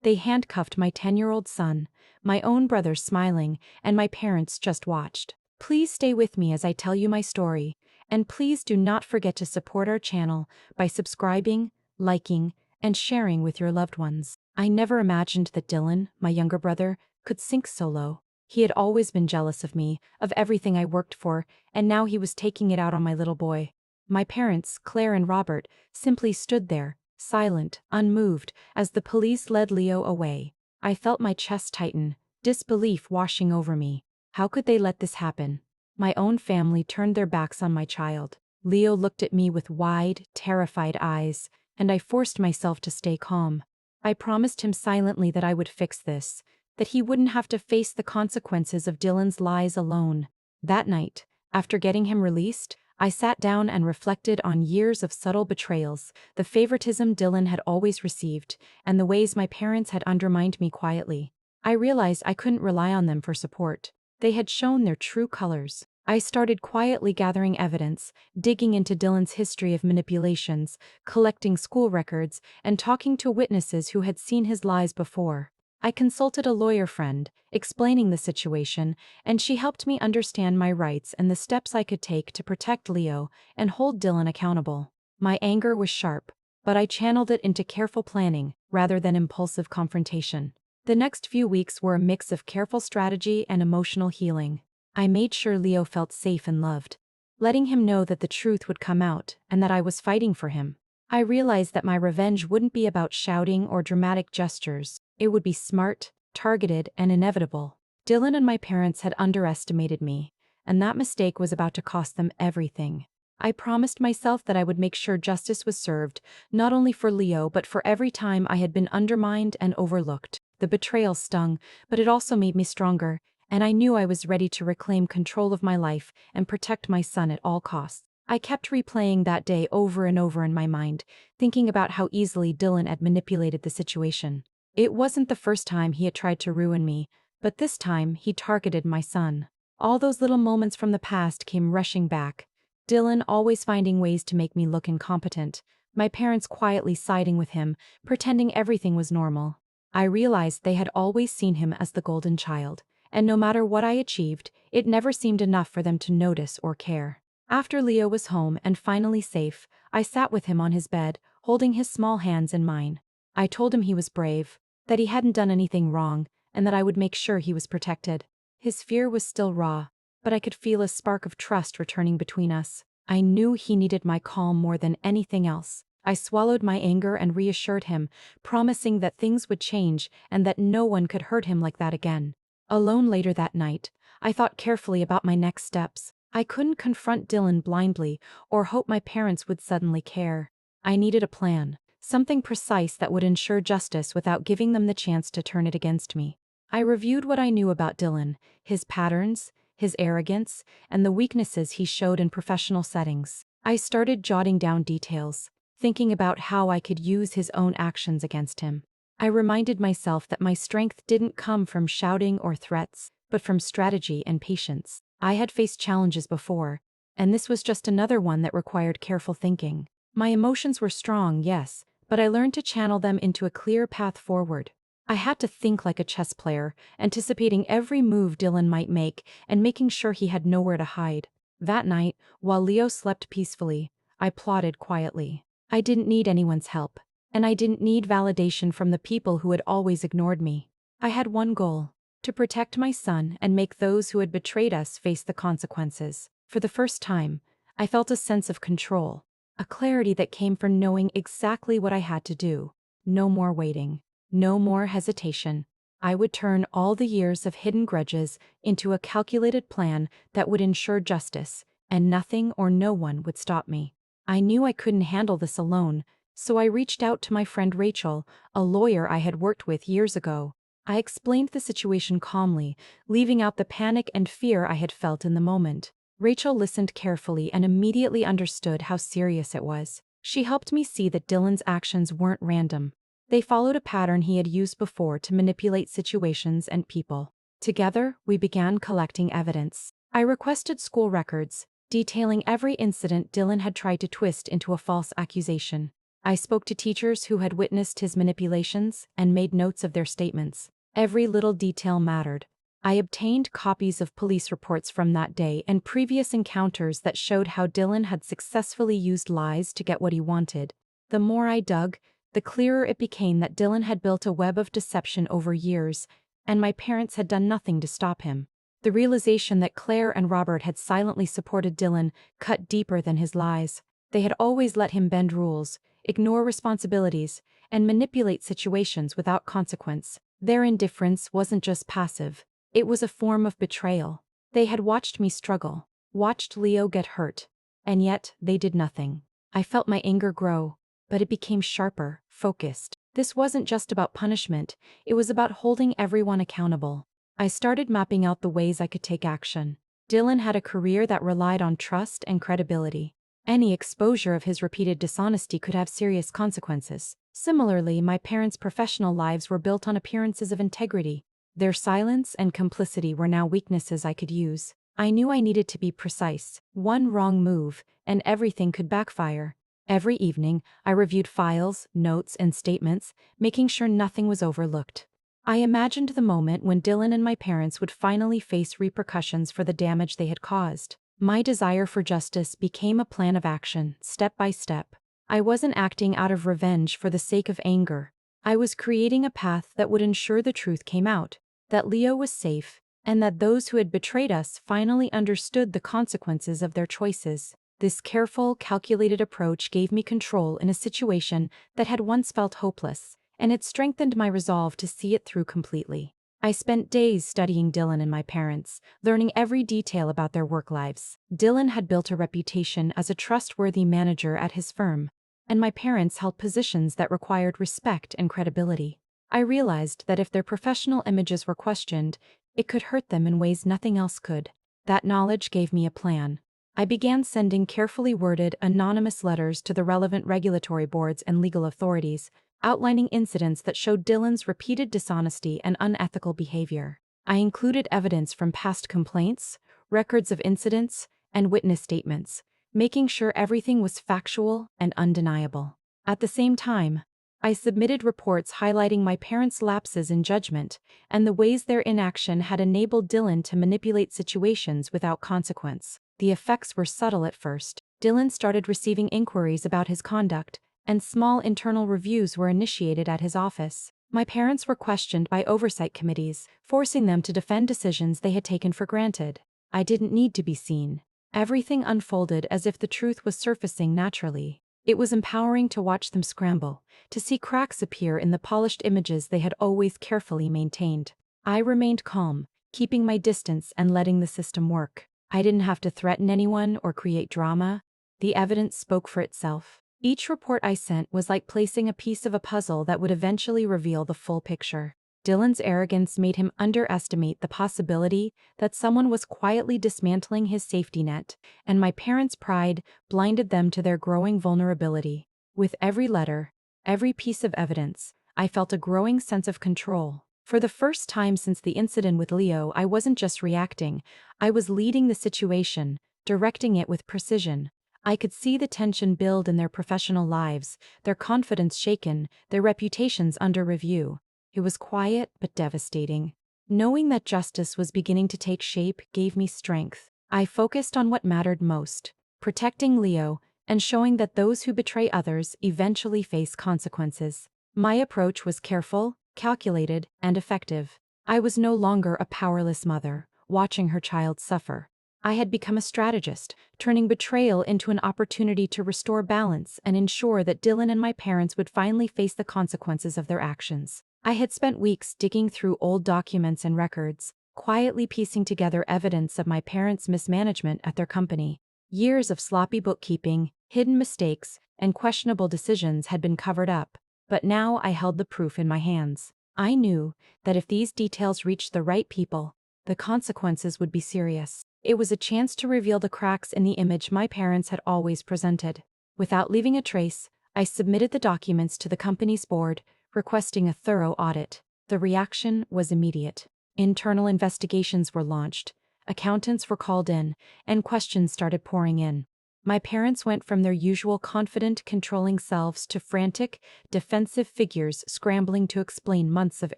They handcuffed my 10-year-old son, my own brother smiling, and my parents just watched. Please stay with me as I tell you my story, and please do not forget to support our channel by subscribing, liking, and sharing with your loved ones. I never imagined that Dylan, my younger brother, could sink so low. He had always been jealous of me, of everything I worked for, and now he was taking it out on my little boy. My parents, Claire and Robert, simply stood there, silent, unmoved, as the police led Leo away. I felt my chest tighten, disbelief washing over me. How could they let this happen? My own family turned their backs on my child. Leo looked at me with wide, terrified eyes, and I forced myself to stay calm. I promised him silently that I would fix this, that he wouldn't have to face the consequences of Dylan's lies alone. That night, after getting him released, I sat down and reflected on years of subtle betrayals, the favoritism Dylan had always received, and the ways my parents had undermined me quietly. I realized I couldn't rely on them for support. They had shown their true colors. I started quietly gathering evidence, digging into Dylan's history of manipulations, collecting school records, and talking to witnesses who had seen his lies before. I consulted a lawyer friend, explaining the situation, and she helped me understand my rights and the steps I could take to protect Leo and hold Dylan accountable. My anger was sharp, but I channeled it into careful planning rather than impulsive confrontation. The next few weeks were a mix of careful strategy and emotional healing. I made sure Leo felt safe and loved, letting him know that the truth would come out and that I was fighting for him. I realized that my revenge wouldn't be about shouting or dramatic gestures. It would be smart, targeted, and inevitable. Dylan and my parents had underestimated me, and that mistake was about to cost them everything. I promised myself that I would make sure justice was served, not only for Leo but for every time I had been undermined and overlooked. The betrayal stung, but it also made me stronger, and I knew I was ready to reclaim control of my life and protect my son at all costs. I kept replaying that day over and over in my mind, thinking about how easily Dylan had manipulated the situation. It wasn't the first time he had tried to ruin me, but this time he targeted my son. All those little moments from the past came rushing back. Dylan always finding ways to make me look incompetent, my parents quietly siding with him, pretending everything was normal. I realized they had always seen him as the golden child, and no matter what I achieved, it never seemed enough for them to notice or care. After Leo was home and finally safe, I sat with him on his bed, holding his small hands in mine. I told him he was brave, that he hadn't done anything wrong, and that I would make sure he was protected. His fear was still raw, but I could feel a spark of trust returning between us. I knew he needed my calm more than anything else. I swallowed my anger and reassured him, promising that things would change and that no one could hurt him like that again. Alone later that night, I thought carefully about my next steps. I couldn't confront Dylan blindly or hope my parents would suddenly care. I needed a plan, something precise that would ensure justice without giving them the chance to turn it against me. I reviewed what I knew about Dylan, his patterns, his arrogance, and the weaknesses he showed in professional settings. I started jotting down details, thinking about how I could use his own actions against him. I reminded myself that my strength didn't come from shouting or threats, but from strategy and patience. I had faced challenges before, and this was just another one that required careful thinking. My emotions were strong, yes, but I learned to channel them into a clear path forward. I had to think like a chess player, anticipating every move Dylan might make and making sure he had nowhere to hide. That night, while Leo slept peacefully, I plotted quietly. I didn't need anyone's help, and I didn't need validation from the people who had always ignored me. I had one goal: to protect my son and make those who had betrayed us face the consequences. For the first time, I felt a sense of control, a clarity that came from knowing exactly what I had to do. No more waiting, no more hesitation. I would turn all the years of hidden grudges into a calculated plan that would ensure justice, and nothing or no one would stop me. I knew I couldn't handle this alone, so I reached out to my friend Rachel, a lawyer I had worked with years ago. I explained the situation calmly, leaving out the panic and fear I had felt in the moment. Rachel listened carefully and immediately understood how serious it was. She helped me see that Dylan's actions weren't random. They followed a pattern he had used before to manipulate situations and people. Together, we began collecting evidence. I requested school records, detailing every incident Dylan had tried to twist into a false accusation. I spoke to teachers who had witnessed his manipulations and made notes of their statements. Every little detail mattered. I obtained copies of police reports from that day and previous encounters that showed how Dylan had successfully used lies to get what he wanted. The more I dug, the clearer it became that Dylan had built a web of deception over years, and my parents had done nothing to stop him. The realization that Claire and Robert had silently supported Dylan cut deeper than his lies. They had always let him bend rules, ignore responsibilities, and manipulate situations without consequence. Their indifference wasn't just passive, it was a form of betrayal. They had watched me struggle, watched Leo get hurt, and yet they did nothing. I felt my anger grow, but it became sharper, focused. This wasn't just about punishment, it was about holding everyone accountable. I started mapping out the ways I could take action. Dylan had a career that relied on trust and credibility. Any exposure of his repeated dishonesty could have serious consequences. Similarly, my parents' professional lives were built on appearances of integrity. Their silence and complicity were now weaknesses I could use. I knew I needed to be precise. One wrong move, and everything could backfire. Every evening, I reviewed files, notes, and statements, making sure nothing was overlooked. I imagined the moment when Dylan and my parents would finally face repercussions for the damage they had caused. My desire for justice became a plan of action, step by step. I wasn't acting out of revenge for the sake of anger. I was creating a path that would ensure the truth came out, that Leo was safe, and that those who had betrayed us finally understood the consequences of their choices. This careful, calculated approach gave me control in a situation that had once felt hopeless, and it strengthened my resolve to see it through completely. I spent days studying Dylan and my parents, learning every detail about their work lives. Dylan had built a reputation as a trustworthy manager at his firm, and my parents held positions that required respect and credibility. I realized that if their professional images were questioned, it could hurt them in ways nothing else could. That knowledge gave me a plan. I began sending carefully worded, anonymous letters to the relevant regulatory boards and legal authorities, outlining incidents that showed Dylan's repeated dishonesty and unethical behavior. I included evidence from past complaints, records of incidents, and witness statements, making sure everything was factual and undeniable. At the same time, I submitted reports highlighting my parents' lapses in judgment and the ways their inaction had enabled Dylan to manipulate situations without consequence. The effects were subtle at first. Dylan started receiving inquiries about his conduct, and small internal reviews were initiated at his office. My parents were questioned by oversight committees, forcing them to defend decisions they had taken for granted. I didn't need to be seen. Everything unfolded as if the truth was surfacing naturally. It was empowering to watch them scramble, to see cracks appear in the polished images they had always carefully maintained. I remained calm, keeping my distance and letting the system work. I didn't have to threaten anyone or create drama. The evidence spoke for itself. Each report I sent was like placing a piece of a puzzle that would eventually reveal the full picture. Dylan's arrogance made him underestimate the possibility that someone was quietly dismantling his safety net, and my parents' pride blinded them to their growing vulnerability. With every letter, every piece of evidence, I felt a growing sense of control. For the first time since the incident with Leo, I wasn't just reacting, I was leading the situation, directing it with precision. I could see the tension build in their professional lives, their confidence shaken, their reputations under review. It was quiet but devastating. Knowing that justice was beginning to take shape gave me strength. I focused on what mattered most, protecting Leo and showing that those who betray others eventually face consequences. My approach was careful, calculated, and effective. I was no longer a powerless mother, watching her child suffer. I had become a strategist, turning betrayal into an opportunity to restore balance and ensure that Dylan and my parents would finally face the consequences of their actions. I had spent weeks digging through old documents and records, quietly piecing together evidence of my parents' mismanagement at their company. Years of sloppy bookkeeping, hidden mistakes, and questionable decisions had been covered up, but now I held the proof in my hands. I knew that if these details reached the right people, the consequences would be serious. It was a chance to reveal the cracks in the image my parents had always presented. Without leaving a trace, I submitted the documents to the company's board, requesting a thorough audit. The reaction was immediate. Internal investigations were launched, accountants were called in, and questions started pouring in. My parents went from their usual confident, controlling selves to frantic, defensive figures scrambling to explain months of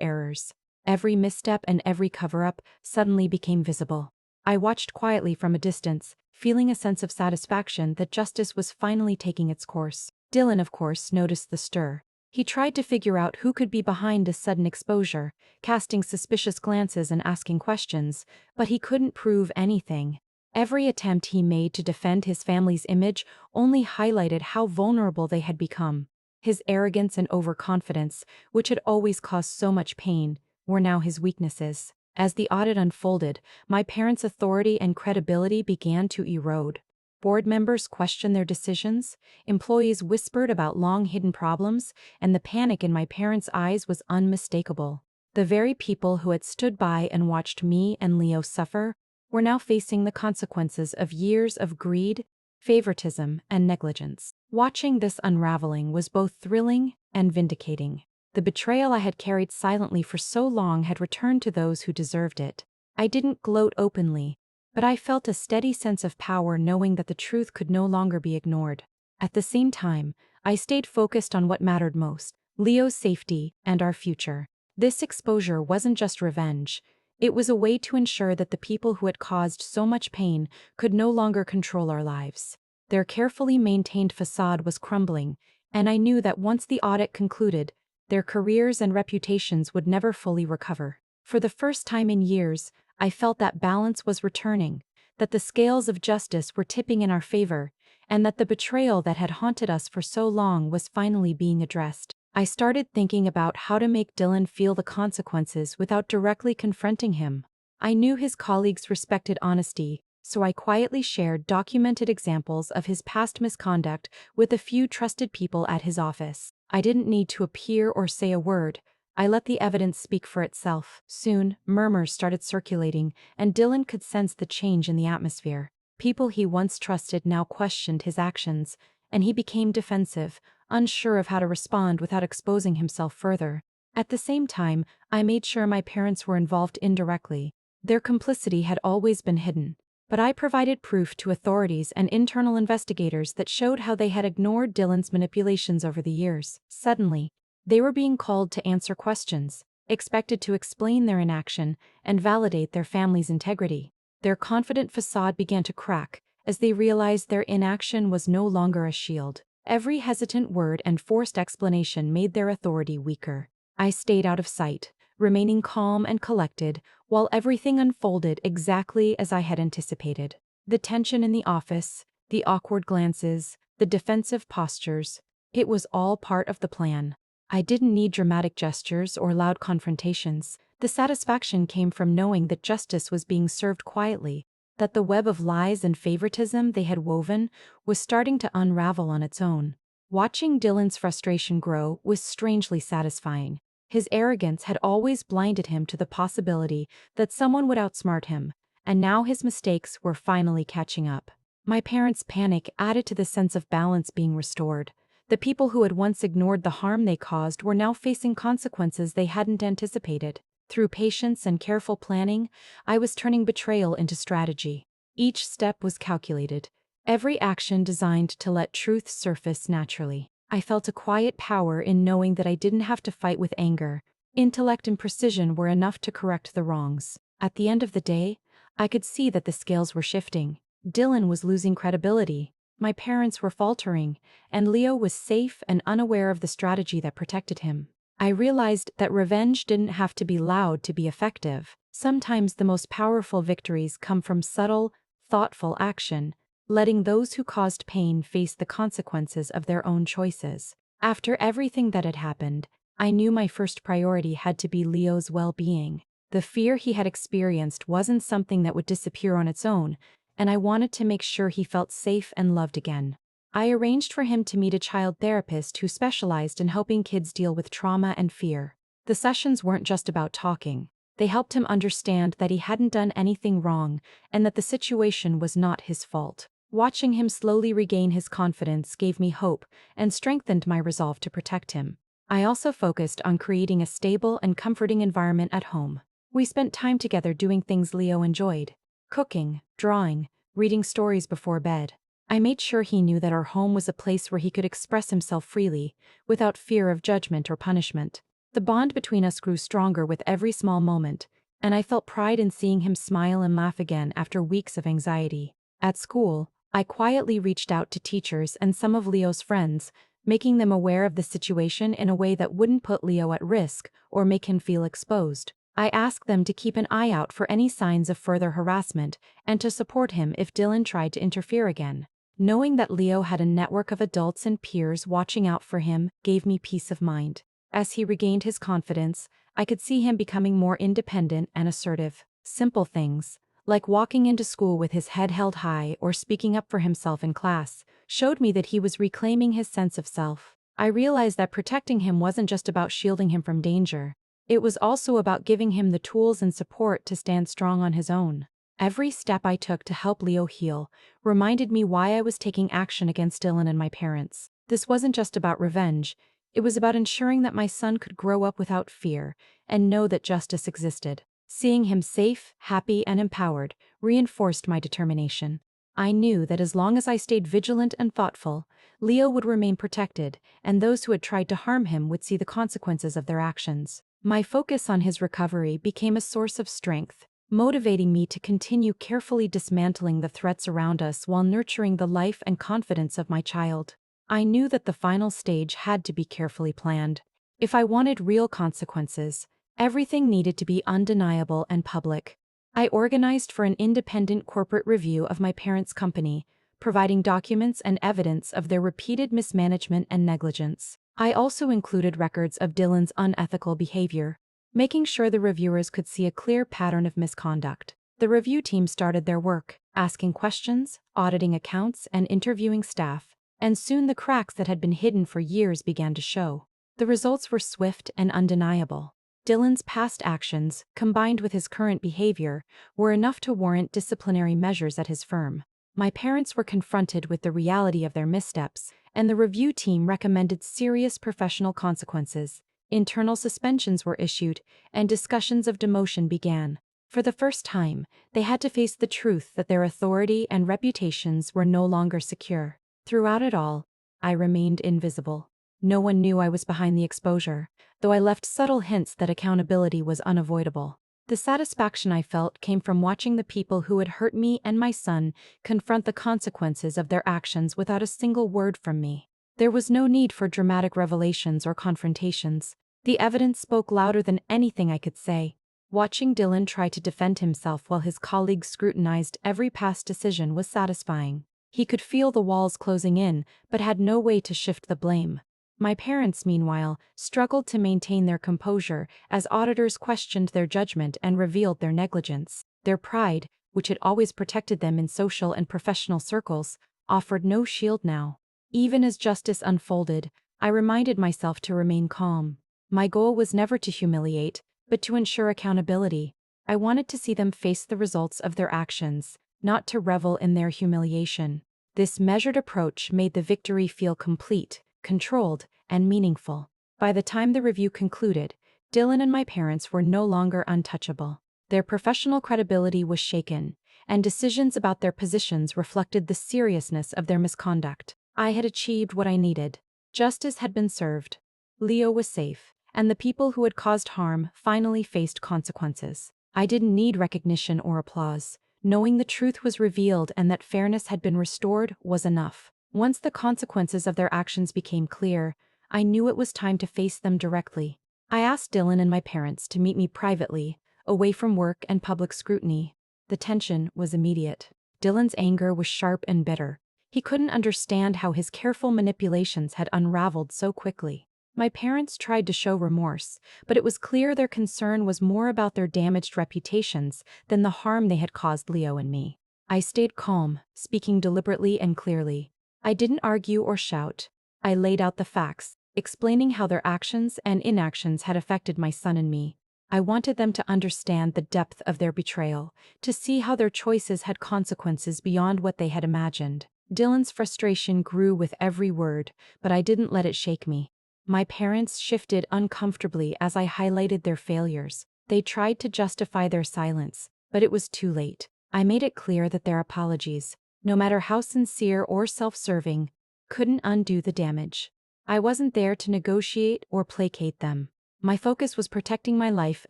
errors. Every misstep and every cover-up suddenly became visible. I watched quietly from a distance, feeling a sense of satisfaction that justice was finally taking its course. Dylan, of course, noticed the stir. He tried to figure out who could be behind this sudden exposure, casting suspicious glances and asking questions, but he couldn't prove anything. Every attempt he made to defend his family's image only highlighted how vulnerable they had become. His arrogance and overconfidence, which had always caused so much pain, were now his weaknesses. As the audit unfolded, my parents' authority and credibility began to erode. Board members questioned their decisions, employees whispered about long-hidden problems, and the panic in my parents' eyes was unmistakable. The very people who had stood by and watched me and Leo suffer were now facing the consequences of years of greed, favoritism, and negligence. Watching this unraveling was both thrilling and vindicating. The betrayal I had carried silently for so long had returned to those who deserved it. I didn't gloat openly, but I felt a steady sense of power knowing that the truth could no longer be ignored. At the same time, I stayed focused on what mattered most: Leo's safety and our future. This exposure wasn't just revenge. It was a way to ensure that the people who had caused so much pain could no longer control our lives. Their carefully maintained facade was crumbling, and I knew that once the audit concluded, their careers and reputations would never fully recover. For the first time in years, I felt that balance was returning, that the scales of justice were tipping in our favor, and that the betrayal that had haunted us for so long was finally being addressed. I started thinking about how to make Dylan feel the consequences without directly confronting him. I knew his colleagues respected honesty, so I quietly shared documented examples of his past misconduct with a few trusted people at his office. I didn't need to appear or say a word. I let the evidence speak for itself. Soon, murmurs started circulating, and Dylan could sense the change in the atmosphere. People he once trusted now questioned his actions, and he became defensive, unsure of how to respond without exposing himself further. At the same time, I made sure my parents were involved indirectly. Their complicity had always been hidden, but I provided proof to authorities and internal investigators that showed how they had ignored Dylan's manipulations over the years. Suddenly, they were being called to answer questions, expected to explain their inaction and validate their family's integrity. Their confident facade began to crack as they realized their inaction was no longer a shield. Every hesitant word and forced explanation made their authority weaker. I stayed out of sight, remaining calm and collected, while everything unfolded exactly as I had anticipated. The tension in the office, the awkward glances, the defensive postures, it was all part of the plan. I didn't need dramatic gestures or loud confrontations. The satisfaction came from knowing that justice was being served quietly, that the web of lies and favoritism they had woven was starting to unravel on its own. Watching Dylan's frustration grow was strangely satisfying. His arrogance had always blinded him to the possibility that someone would outsmart him, and now his mistakes were finally catching up. My parents' panic added to the sense of balance being restored. The people who had once ignored the harm they caused were now facing consequences they hadn't anticipated. Through patience and careful planning, I was turning betrayal into strategy. Each step was calculated, every action designed to let truth surface naturally. I felt a quiet power in knowing that I didn't have to fight with anger. Intellect and precision were enough to correct the wrongs. At the end of the day, I could see that the scales were shifting. Dylan was losing credibility. My parents were faltering, and Leo was safe and unaware of the strategy that protected him. I realized that revenge didn't have to be loud to be effective. Sometimes the most powerful victories come from subtle, thoughtful action, letting those who caused pain face the consequences of their own choices. After everything that had happened, I knew my first priority had to be Leo's well-being. The fear he had experienced wasn't something that would disappear on its own, and I wanted to make sure he felt safe and loved again. I arranged for him to meet a child therapist who specialized in helping kids deal with trauma and fear. The sessions weren't just about talking. They helped him understand that he hadn't done anything wrong and that the situation was not his fault. Watching him slowly regain his confidence gave me hope and strengthened my resolve to protect him. I also focused on creating a stable and comforting environment at home. We spent time together doing things Leo enjoyed: cooking, drawing, reading stories before bed. I made sure he knew that our home was a place where he could express himself freely, without fear of judgment or punishment. The bond between us grew stronger with every small moment, and I felt pride in seeing him smile and laugh again after weeks of anxiety. At school, I quietly reached out to teachers and some of Leo's friends, making them aware of the situation in a way that wouldn't put Leo at risk or make him feel exposed. I asked them to keep an eye out for any signs of further harassment and to support him if Dylan tried to interfere again. Knowing that Leo had a network of adults and peers watching out for him gave me peace of mind. As he regained his confidence, I could see him becoming more independent and assertive. Simple things, like walking into school with his head held high or speaking up for himself in class, showed me that he was reclaiming his sense of self. I realized that protecting him wasn't just about shielding him from danger. It was also about giving him the tools and support to stand strong on his own. Every step I took to help Leo heal reminded me why I was taking action against Dylan and my parents. This wasn't just about revenge, it was about ensuring that my son could grow up without fear and know that justice existed. Seeing him safe, happy, and empowered reinforced my determination. I knew that as long as I stayed vigilant and thoughtful, Leo would remain protected, and those who had tried to harm him would see the consequences of their actions. My focus on his recovery became a source of strength, motivating me to continue carefully dismantling the threats around us while nurturing the life and confidence of my child. I knew that the final stage had to be carefully planned. If I wanted real consequences, everything needed to be undeniable and public. I organized for an independent corporate review of my parents' company, providing documents and evidence of their repeated mismanagement and negligence. I also included records of Dylan's unethical behavior, making sure the reviewers could see a clear pattern of misconduct. The review team started their work, asking questions, auditing accounts, and interviewing staff, and soon the cracks that had been hidden for years began to show. The results were swift and undeniable. Dylan's past actions, combined with his current behavior, were enough to warrant disciplinary measures at his firm. My parents were confronted with the reality of their missteps, and the review team recommended serious professional consequences. Internal suspensions were issued, and discussions of demotion began. For the first time, they had to face the truth that their authority and reputations were no longer secure. Throughout it all, I remained invisible. No one knew I was behind the exposure, though I left subtle hints that accountability was unavoidable. The satisfaction I felt came from watching the people who had hurt me and my son confront the consequences of their actions without a single word from me. There was no need for dramatic revelations or confrontations. The evidence spoke louder than anything I could say. Watching Dylan try to defend himself while his colleagues scrutinized every past decision was satisfying. He could feel the walls closing in, but had no way to shift the blame. My parents, meanwhile, struggled to maintain their composure as auditors questioned their judgment and revealed their negligence. Their pride, which had always protected them in social and professional circles, offered no shield now. Even as justice unfolded, I reminded myself to remain calm. My goal was never to humiliate, but to ensure accountability. I wanted to see them face the results of their actions, not to revel in their humiliation. This measured approach made the victory feel complete, controlled, and meaningful. By the time the review concluded, Dylan and my parents were no longer untouchable. Their professional credibility was shaken, and decisions about their positions reflected the seriousness of their misconduct. I had achieved what I needed. Justice had been served. Leo was safe, and the people who had caused harm finally faced consequences. I didn't need recognition or applause. Knowing the truth was revealed and that fairness had been restored was enough. Once the consequences of their actions became clear, I knew it was time to face them directly. I asked Dylan and my parents to meet me privately, away from work and public scrutiny. The tension was immediate. Dylan's anger was sharp and bitter. He couldn't understand how his careful manipulations had unraveled so quickly. My parents tried to show remorse, but it was clear their concern was more about their damaged reputations than the harm they had caused Leo and me. I stayed calm, speaking deliberately and clearly. I didn't argue or shout. I laid out the facts, explaining how their actions and inactions had affected my son and me. I wanted them to understand the depth of their betrayal, to see how their choices had consequences beyond what they had imagined. Dylan's frustration grew with every word, but I didn't let it shake me. My parents shifted uncomfortably as I highlighted their failures. They tried to justify their silence, but it was too late. I made it clear that their apologies, no matter how sincere or self-serving, couldn't undo the damage. I wasn't there to negotiate or placate them. My focus was protecting my life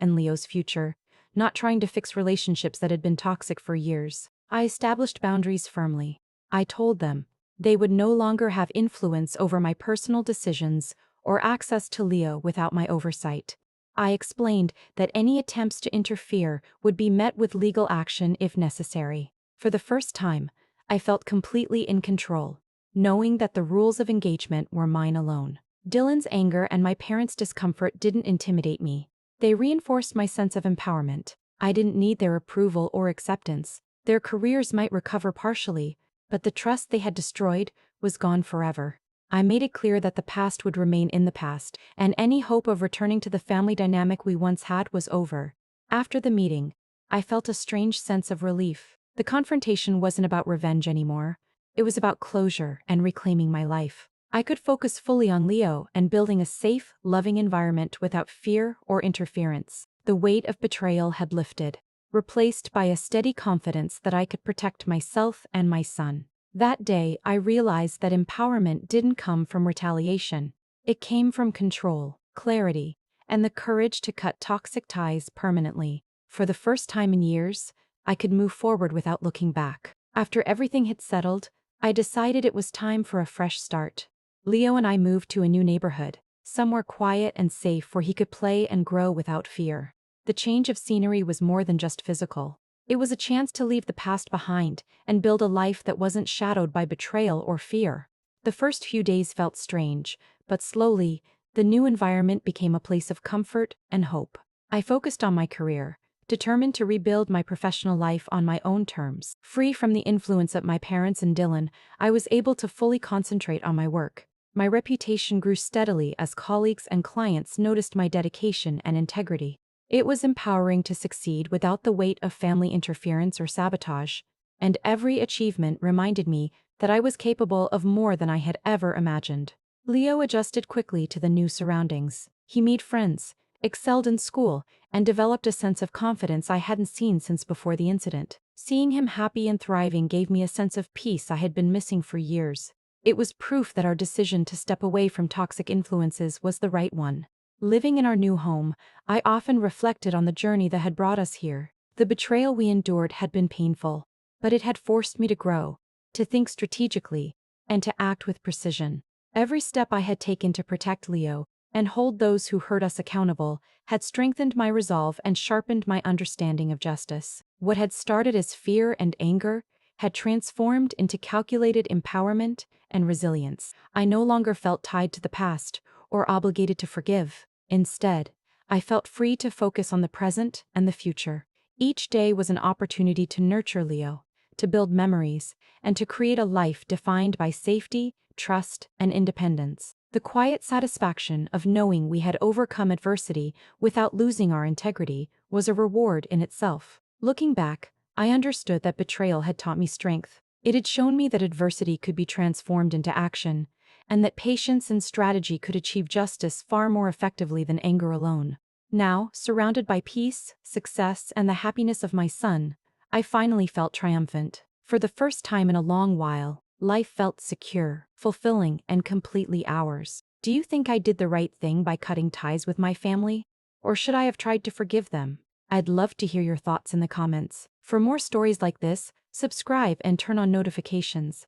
and Leo's future, not trying to fix relationships that had been toxic for years. I established boundaries firmly. I told them they would no longer have influence over my personal decisions or access to Leo without my oversight. I explained that any attempts to interfere would be met with legal action if necessary. For the first time, I felt completely in control, knowing that the rules of engagement were mine alone. Dylan's anger and my parents' discomfort didn't intimidate me. They reinforced my sense of empowerment. I didn't need their approval or acceptance. Their careers might recover partially, but the trust they had destroyed was gone forever. I made it clear that the past would remain in the past, and any hope of returning to the family dynamic we once had was over. After the meeting, I felt a strange sense of relief. The confrontation wasn't about revenge anymore. It was about closure and reclaiming my life. I could focus fully on Leo and building a safe, loving environment without fear or interference. The weight of betrayal had lifted, replaced by a steady confidence that I could protect myself and my son. That day, I realized that empowerment didn't come from retaliation. It came from control, clarity, and the courage to cut toxic ties permanently. For the first time in years, I could move forward without looking back. After everything had settled, I decided it was time for a fresh start. Leo and I moved to a new neighborhood, somewhere quiet and safe where he could play and grow without fear. The change of scenery was more than just physical. It was a chance to leave the past behind and build a life that wasn't shadowed by betrayal or fear. The first few days felt strange, but slowly, the new environment became a place of comfort and hope. I focused on my career, determined to rebuild my professional life on my own terms. Free from the influence of my parents and Dylan, I was able to fully concentrate on my work. My reputation grew steadily as colleagues and clients noticed my dedication and integrity. It was empowering to succeed without the weight of family interference or sabotage, and every achievement reminded me that I was capable of more than I had ever imagined. Leo adjusted quickly to the new surroundings. He made friends, excelled in school, and developed a sense of confidence I hadn't seen since before the incident. Seeing him happy and thriving gave me a sense of peace I had been missing for years. It was proof that our decision to step away from toxic influences was the right one. Living in our new home, I often reflected on the journey that had brought us here. The betrayal we endured had been painful, but it had forced me to grow, to think strategically, and to act with precision. Every step I had taken to protect Leo and hold those who hurt us accountable had strengthened my resolve and sharpened my understanding of justice. What had started as fear and anger had transformed into calculated empowerment and resilience. I no longer felt tied to the past or obligated to forgive. Instead, I felt free to focus on the present and the future. Each day was an opportunity to nurture Leo, to build memories, and to create a life defined by safety, trust, and independence. The quiet satisfaction of knowing we had overcome adversity without losing our integrity was a reward in itself. Looking back, I understood that betrayal had taught me strength. It had shown me that adversity could be transformed into action, and that patience and strategy could achieve justice far more effectively than anger alone. Now, surrounded by peace, success, and the happiness of my son, I finally felt triumphant. For the first time in a long while, life felt secure, fulfilling, and completely ours. Do you think I did the right thing by cutting ties with my family? Or should I have tried to forgive them? I'd love to hear your thoughts in the comments. For more stories like this, subscribe and turn on notifications.